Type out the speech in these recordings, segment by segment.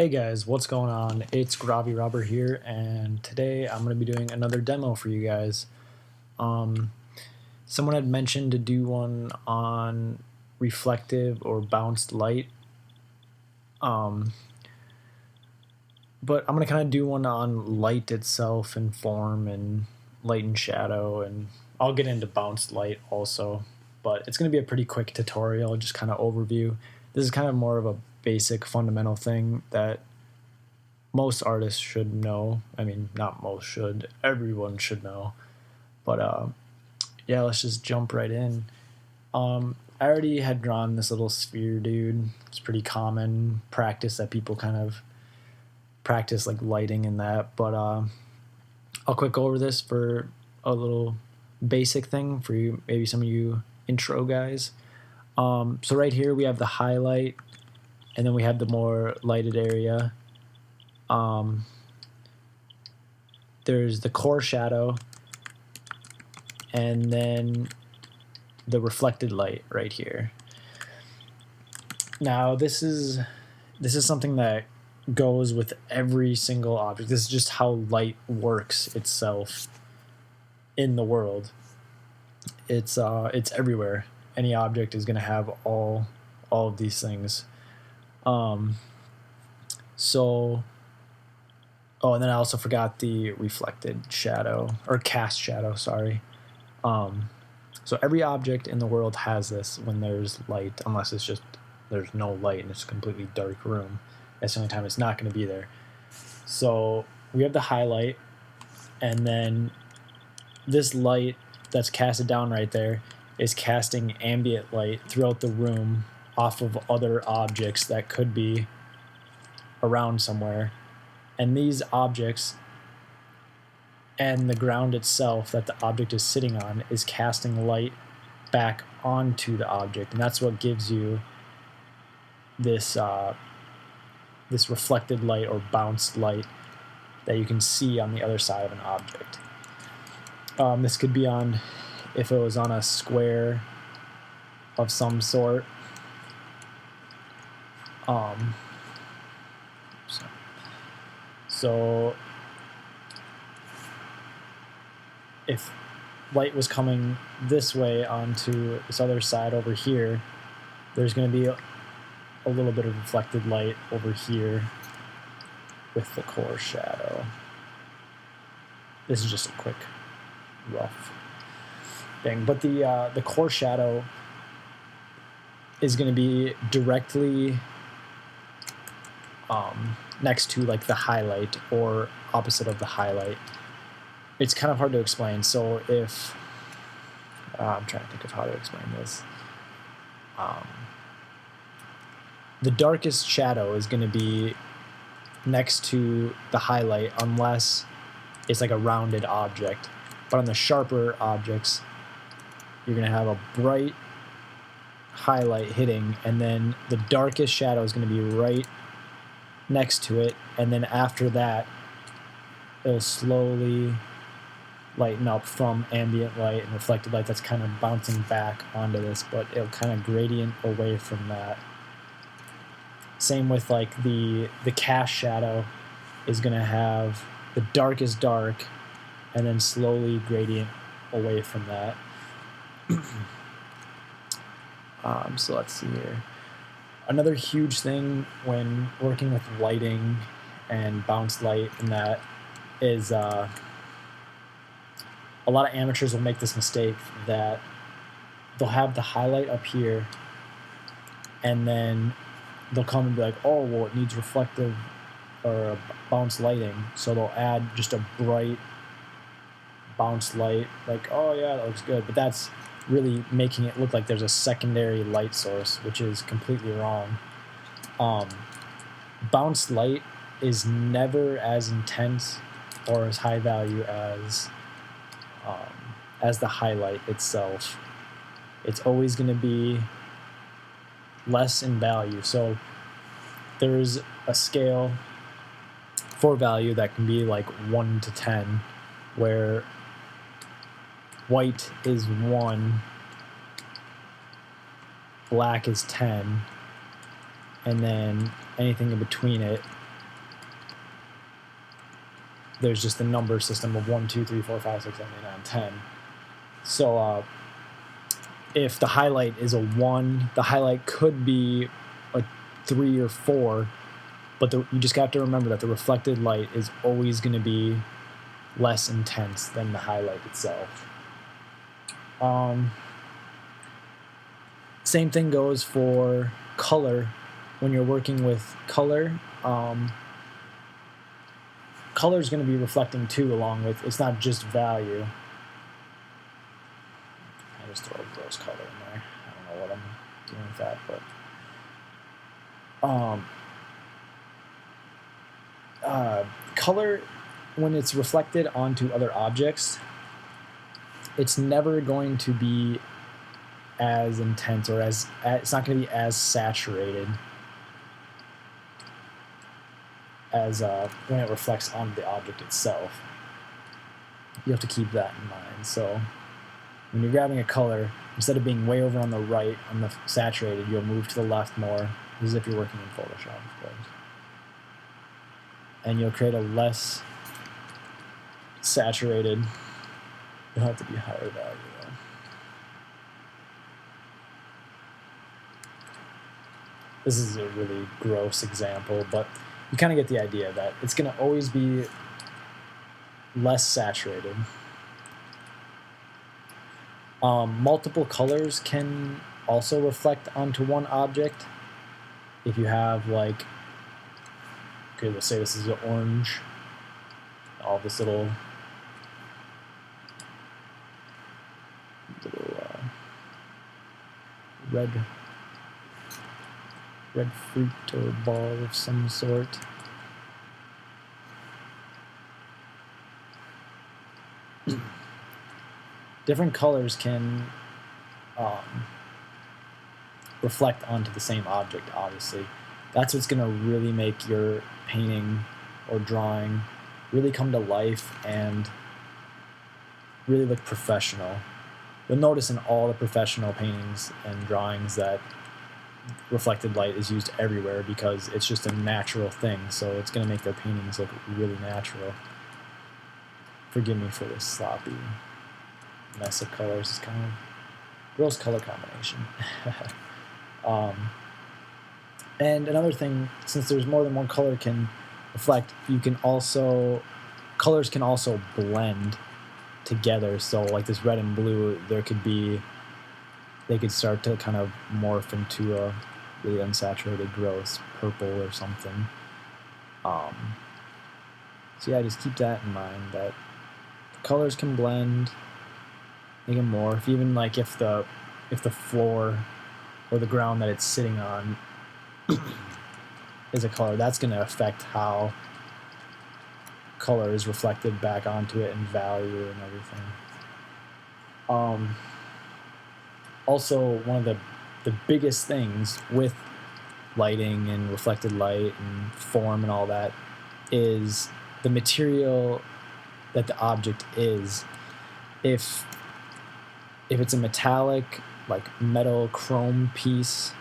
Hey guys, what's going on? It's Gravi Robber here, and today I'm going to be doing another demo for you guys. Um, Someone had mentioned to do one on reflective or bounced light, um, but I'm going to kind of do one on light itself and form and light and shadow, and I'll get into bounced light also, but it's going to be a pretty quick tutorial, just kind of overview. This is kind of more of a basic fundamental thing that most artists should know. I mean, not most should, everyone should know. But yeah, let's just jump right in. I already had drawn this little sphere dude. It's pretty common practice that people kind of practice, like lighting and that. But I'll quick go over this for a little basic thing for you, maybe some of you intro guys. So right here we have the highlight, and then we have the more lighted area. There's the core shadow, and then the reflected light right here. Now this is something that goes with every single object. This is just how light works itself in the world. It's everywhere. Any object is going to have all of these things. So oh, and then I also forgot the reflected shadow, or cast shadow, sorry. So every object in the world has this when there's light, unless it's just there's no light and it's a completely dark room. That's the only time it's not going to be there. So we have the highlight, and then this light that's casted down right there is casting ambient light throughout the room off of other objects that could be around somewhere. And these objects and the ground itself that the object is sitting on is casting light back onto the object, and that's what gives you this this reflected light or bounced light that you can see on the other side of an object. This could be on, if it was on a square of some sort. So if light was coming this way onto this other side over here, there's going to be a little bit of reflected light over here with the core shadow. This is just a quick rough thing, but the core shadow is going to be directly next to like the highlight or opposite of the highlight. It's kind of hard to explain. So if I'm trying to think of how to explain this. The darkest shadow is going to be next to the highlight unless it's like a rounded object. But on the sharper objects, you're going to have a bright highlight hitting, and then the darkest shadow is going to be right next to it, and then after that, it'll slowly lighten up from ambient light and reflected light that's kind of bouncing back onto this, but it'll kind of gradient away from that. Same with like the cast shadow is going to have the darkest dark and then slowly gradient away from that. So let's see here. Another huge thing when working with lighting and bounce light and that is a lot of amateurs will make this mistake that they'll have the highlight up here and then they'll come and be like, oh, well, it needs reflective or bounce lighting. So they'll add just a bright bounce light, like, oh yeah, that looks good. But that's really making it look like there's a secondary light source, which is completely wrong. Bounce light is never as intense or as high value as the highlight itself. It's always going to be less in value. So there's a scale for value that can be like 1 to 10, where white is 1, black is 10, and then anything in between it there's just a number system of 1, 2, 3, 4, 5, 6, 7, 8, 9, 10. So if the highlight is a 1, the highlight could be a 3 or 4, but you just got to remember that the reflected light is always going to be less intense than the highlight itself. Same thing goes for color. When you're working with color, color is going to be reflecting too, along with, it's not just value. I just throw a gross color in there. I don't know what I'm doing with that, but color, when it's reflected onto other objects, it's never going to be as intense, or it's not going to be as saturated as when it reflects on the object itself. You have to keep that in mind. So when you're grabbing a color, instead of being way over on the right on the saturated, you'll move to the left more, as if you're working in Photoshop, of course. And you'll create a less saturated, you'll have to be higher value though. This is a really gross example, but you kind of get the idea that it's going to always be less saturated. Multiple colors can also reflect onto one object. If you have, like, okay, let's say this is an orange, all this little red fruit or ball of some sort. Different colors can reflect onto the same object, obviously. That's what's going to really make your painting or drawing really come to life and really look professional. You'll notice in all the professional paintings and drawings that reflected light is used everywhere because it's just a natural thing, so it's going to make their paintings look really natural. Forgive me for this sloppy mess of colors. It's kind of gross color combination. And another thing, since there's more than one color can reflect, colors can also blend together. So like this red and blue, they could start to kind of morph into a really unsaturated, gross purple or something. So yeah, just keep that in mind, that colors can blend, they can morph. Even like if the floor or the ground that it's sitting on is a color, that's going to affect how color is reflected back onto it and value and everything. Also, one of the biggest things with lighting and reflected light and form and all that is the material that the object is. If it's a metallic, like metal chrome piece,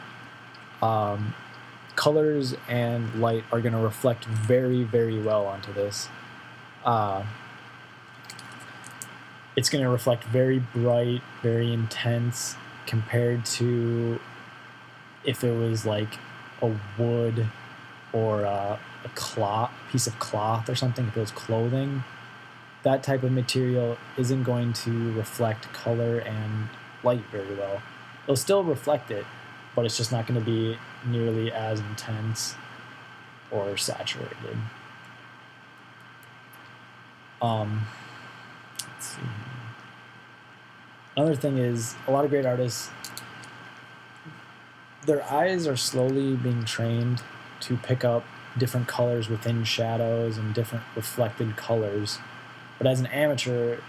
colors and light are going to reflect very, very well onto this. It's going to reflect very bright, very intense, compared to if it was like a wood or a piece of cloth or something. If it was clothing, that type of material isn't going to reflect color and light very well. It'll still reflect it, but it's just not going to be nearly as intense or saturated. Let's see. Another thing is, a lot of great artists, their eyes are slowly being trained to pick up different colors within shadows and different reflected colors. But as an amateur,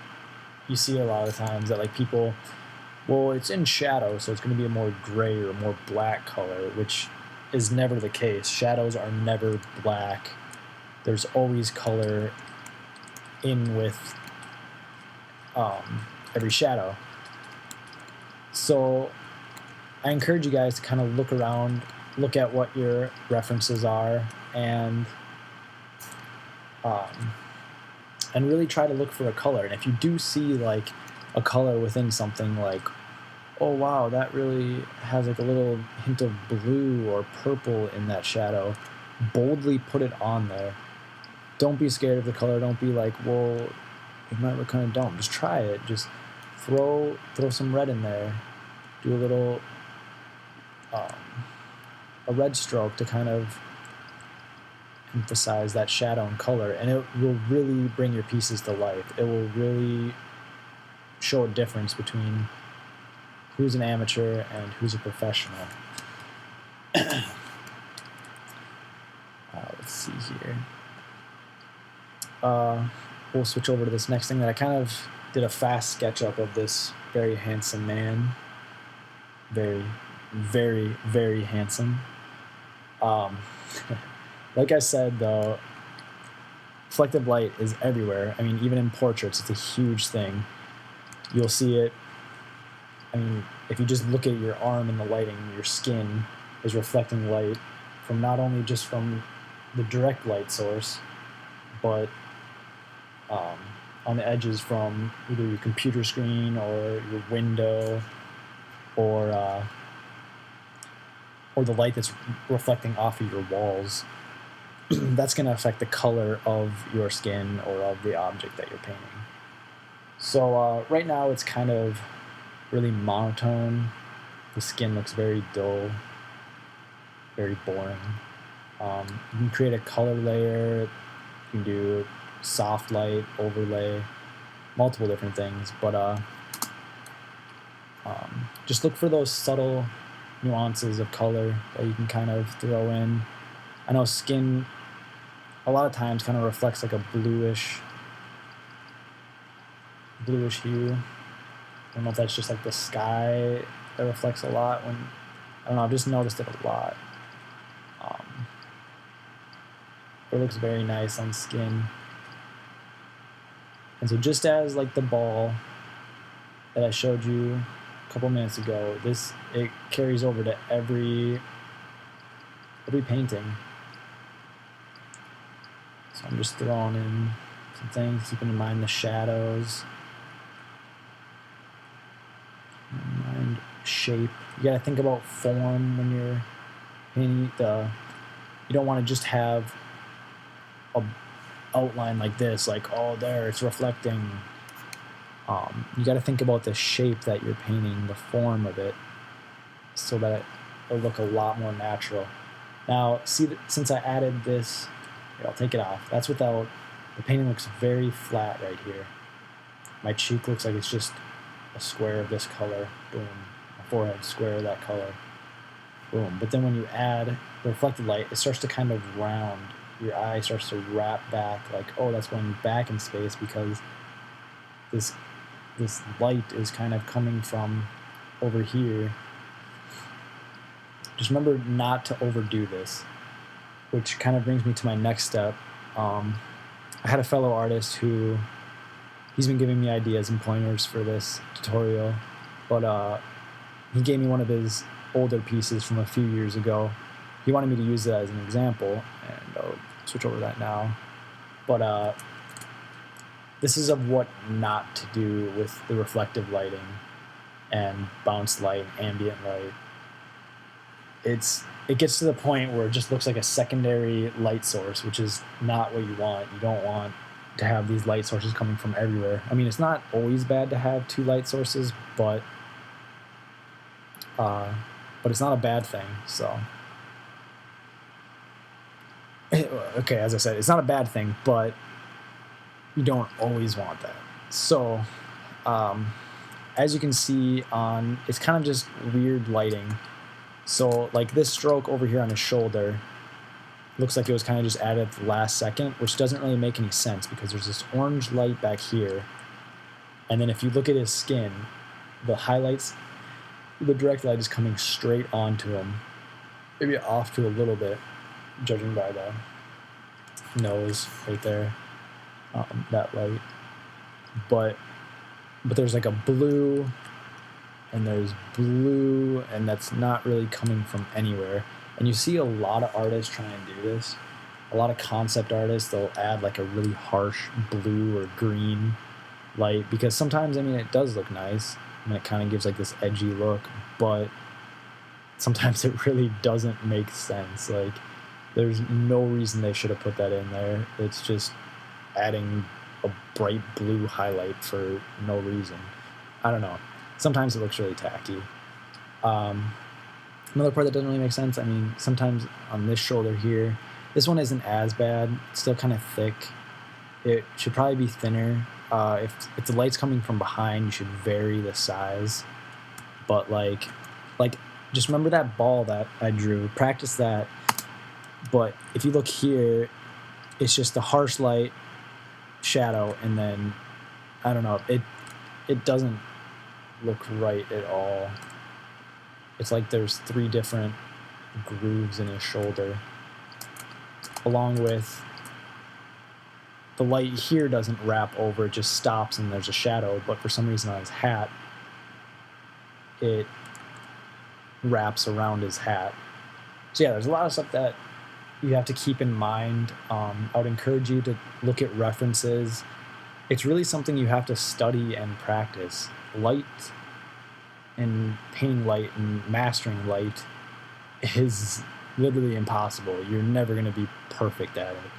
you see a lot of times that like people, well, it's in shadow, so it's going to be a more gray or more black color, which is never the case. Shadows are never black. There's always color in with every shadow. So I encourage you guys to kind of look around, look at what your references are, and and really try to look for a color. And if you do see like a color within something, like, oh wow, that really has like a little hint of blue or purple in that shadow, boldly put it on there. Don't be scared of the color. Don't be like, well, it might look kind of dumb. Just try it. Just throw some red in there. Do a little a red stroke to kind of emphasize that shadow and color, and it will really bring your pieces to life. It will really show a difference between who's an amateur and who's a professional. Let's see here. We'll switch over to this next thing that I kind of did a fast sketch up of this very handsome man. Very, very, very handsome. Like I said, though, reflective light is everywhere. I mean, even in portraits, it's a huge thing. You'll see it. I mean, if you just look at your arm in the lighting, your skin is reflecting light from not only just from the direct light source, but on the edges from either your computer screen or your window, or the light that's reflecting off of your walls. That's going to affect the color of your skin or of the object that you're painting. So right now it's kind of really monotone. The skin looks very dull, very boring. You can create a color layer. You can do soft light, overlay, multiple different things. But just look for those subtle nuances of color that you can kind of throw in. I know skin a lot of times kind of reflects like a bluish hue. I don't know if that's just like the sky that reflects a lot when, I don't know, I've just noticed it a lot. It looks very nice on skin. And so just as like the ball that I showed you a couple minutes ago, it carries over to every painting. So I'm just throwing in some things, keeping in mind the shadows, mind shape. You gotta think about form when you're painting. You don't want to just have a outline like this, like, oh, there, it's reflecting. You got to think about the shape that you're painting, the form of it, so that it'll look a lot more natural. Now, see, since I added this, here, I'll take it off. That's without, the painting looks very flat right here. My cheek looks like it's just a square of this color. Boom. My forehead, square of that color. Boom. But then when you add the reflected light, it starts to kind of round. Your eye starts to wrap back, like, oh, that's going back in space because this light is kind of coming from over here. Just remember not to overdo this, which kind of brings me to my next step. I had a fellow artist who, he's been giving me ideas and pointers for this tutorial, but he gave me one of his older pieces from a few years ago. He wanted me to use it as an example, and I'll switch over to that now. But this is of what not to do with the reflective lighting and bounce light, ambient light. It gets to the point where it just looks like a secondary light source, which is not what you want. You don't want to have these light sources coming from everywhere. I mean, it's not always bad to have two light sources, but it's not a bad thing. So, okay, as I said, it's not a bad thing, but you don't always want that. So, as you can see it's kind of just weird lighting. So, like this stroke over here on his shoulder looks like it was kind of just added at the last second, which doesn't really make any sense because there's this orange light back here. And then if you look at his skin, the highlights, the direct light is coming straight onto him. Maybe off to a little bit, judging by the nose right there, that light. But there's like a blue, and there's blue, and that's not really coming from anywhere. And you see a lot of artists try and do this. a lot of concept artists, they'll add like a really harsh blue or green light because sometimes, I mean, it does look nice and it kind of gives like this edgy look, but sometimes it really doesn't make sense. Like, there's no reason they should have put that in there. It's just adding a bright blue highlight for no reason. I don't know. Sometimes it looks really tacky. Another part that doesn't really make sense, I mean, sometimes on this shoulder here, this one isn't as bad. It's still kind of thick. It should probably be thinner. If the light's coming from behind, you should vary the size. But like just remember that ball that I drew. Practice that. But if you look here, it's just the harsh light, shadow, and then I don't know. It doesn't look right at all. It's like there's 3 different grooves in his shoulder, along with the light here doesn't wrap over, it just stops and there's a shadow, but for some reason on his hat, it wraps around his hat. So yeah, there's a lot of stuff that you have to keep in mind. I would encourage you to look at references. It's really something you have to study and practice. Light and painting light and mastering light is literally impossible. You're never going to be perfect at it.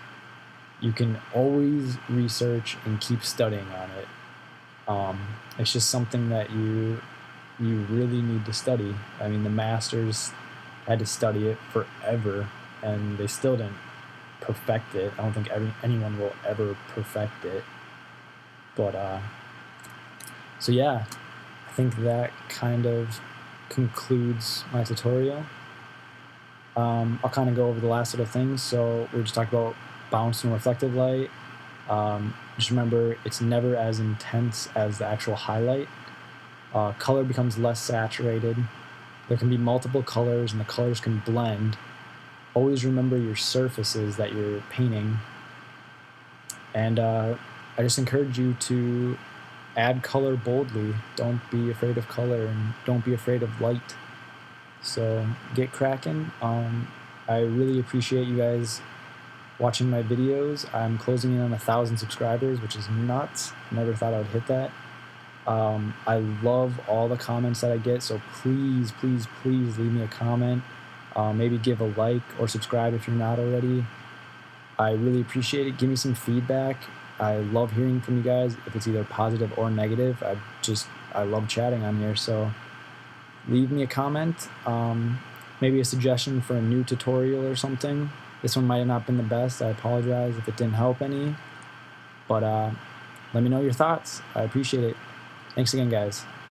You can always research and keep studying on it. It's just something that you really need to study. I mean, the masters had to study it forever, and they still didn't perfect it. I don't think anyone will ever perfect it. But so yeah, I think that kind of concludes my tutorial. I'll kind of go over the last little things. So we just talked about bounce and reflective light. Just remember, it's never as intense as the actual highlight. Color becomes less saturated. There can be multiple colors and the colors can blend. Always remember your surfaces that you're painting. And I just encourage you to add color boldly. Don't be afraid of color and don't be afraid of light. So get cracking. I really appreciate you guys watching my videos. I'm closing in on 1,000 subscribers, which is nuts. Never thought I would hit that. I love all the comments that I get, so please, please, please leave me a comment. Maybe give a like or subscribe if you're not already. I really appreciate it. Give me some feedback. I love hearing from you guys, if it's either positive or negative. I love chatting on here, so leave me a comment. Maybe a suggestion for a new tutorial or something. This one might have not been the best. I apologize if it didn't help any. But let me know your thoughts. I appreciate it. Thanks again, guys.